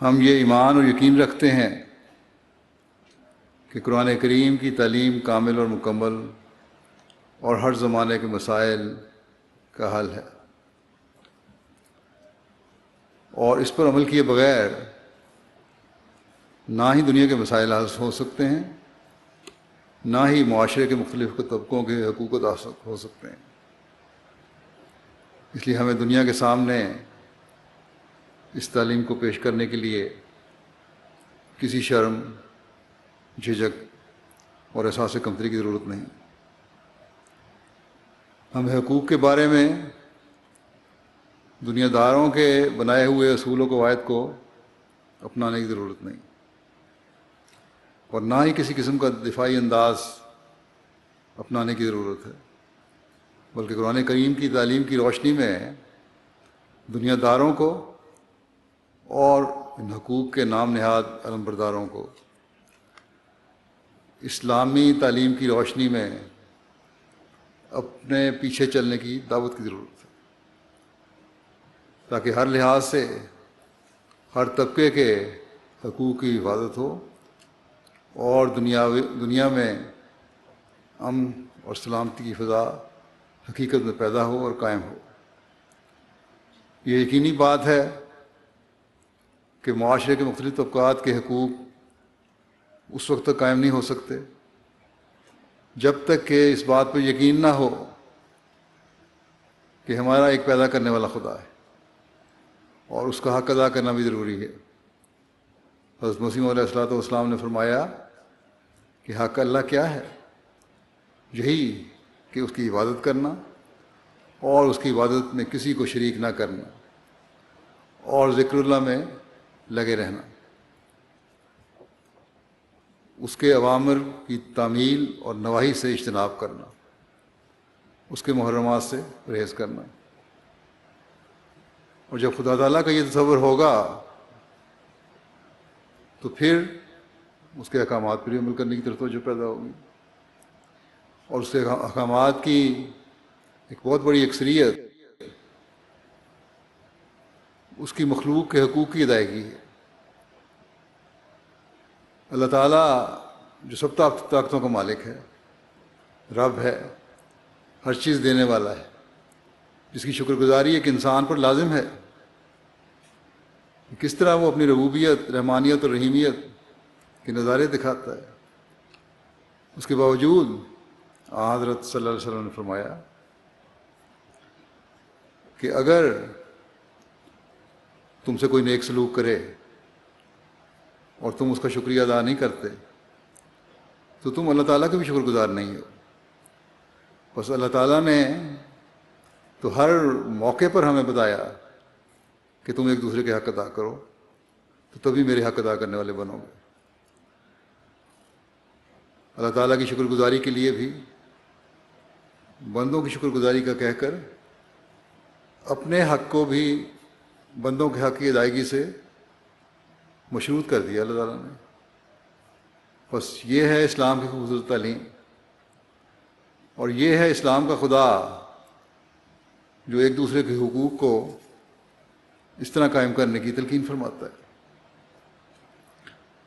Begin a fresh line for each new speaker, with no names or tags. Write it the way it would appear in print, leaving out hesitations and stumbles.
ہم یہ ایمان اور یقین رکھتے ہیں کہ قرآن کریم کی تعلیم کامل اور مکمل اور ہر زمانے کے مسائل کا حل ہے، اور اس پر عمل کیے بغیر نہ ہی دنیا کے مسائل حل ہو سکتے ہیں، نہ ہی معاشرے کے مختلف طبقوں کے حقوق ادا ہو سکتے ہیں۔ اس لیے ہمیں دنیا کے سامنے اس تعلیم کو پیش کرنے کے لیے کسی شرم، جھجک اور احساس کمتری کی ضرورت نہیں۔ ہمیں حقوق کے بارے میں دنیا داروں کے بنائے ہوئے اصول و قواعد کو اپنانے کی ضرورت نہیں، اور نہ ہی کسی قسم کا دفاعی انداز اپنانے کی ضرورت ہے، بلکہ قرآن کریم کی تعلیم کی روشنی میں دنیا داروں کو اور ان حقوق کے نام نہاد علمبرداروں کو اسلامی تعلیم کی روشنی میں اپنے پیچھے چلنے کی دعوت کی ضرورت ہے، تاکہ ہر لحاظ سے ہر طبقے کے حقوق کی حفاظت ہو اور دنیا میں امن اور سلامتی کی فضا حقیقت میں پیدا ہو اور قائم ہو۔ یہ یقینی بات ہے کہ معاشرے کے مختلف طبقات کے حقوق اس وقت تک قائم نہیں ہو سکتے جب تک کہ اس بات پر یقین نہ ہو کہ ہمارا ایک پیدا کرنے والا خدا ہے، اور اس کا حق ادا کرنا بھی ضروری ہے۔ حضرت مسیح علیہ الصلوۃ والسلام نے فرمایا کہ حق اللہ کیا ہے؟ یہی کہ اس کی عبادت کرنا اور اس کی عبادت میں کسی کو شریک نہ کرنا اور ذکر اللہ میں لگے رہنا، اس کے اوامر کی تعمیل اور نواہی سے اجتناب کرنا، اس کے محرمات سے پرہیز کرنا۔ اور جب خدا تعالیٰ کا یہ تصور ہوگا تو پھر اس کے احکامات پر عمل کرنے کی طرف توجہ پیدا ہوگی، اور اس کے احکامات کی ایک بہت بڑی اکثریت اس کی مخلوق کے حقوق کی ادائیگی ہے۔ اللہ تعالیٰ جو سب طاقتوں کا مالک ہے، رب ہے، ہر چیز دینے والا ہے، جس کی شکر گزاری ایک انسان پر لازم ہے، کس طرح وہ اپنی ربوبیت، رحمانیت اور رحیمیت کے نظارے دکھاتا ہے۔ اس کے باوجود حضرت صلی اللہ علیہ وسلم نے فرمایا کہ اگر تم سے کوئی نیک سلوک کرے اور تم اس کا شکریہ ادا نہیں کرتے تو تم اللہ تعالیٰ کے بھی شکر گزار نہیں ہو۔ بس اللہ تعالیٰ نے تو ہر موقع پر ہمیں بتایا کہ تم ایک دوسرے کے حق ادا کرو، تو تبھی میرے حق ادا کرنے والے بنو گے۔ اللہ تعالیٰ کی شکر گزاری کے لیے بھی بندوں کی شکر گزاری کا کہہ کر اپنے حق کو بھی بندوں کے حق کی ادائیگی سے مشروط کر دیا اللہ تعالیٰ نے۔ بس یہ ہے اسلام کی خوبصورت تعلیم، اور یہ ہے اسلام کا خدا جو ایک دوسرے کے حقوق کو اس طرح قائم کرنے کی تلقین فرماتا ہے۔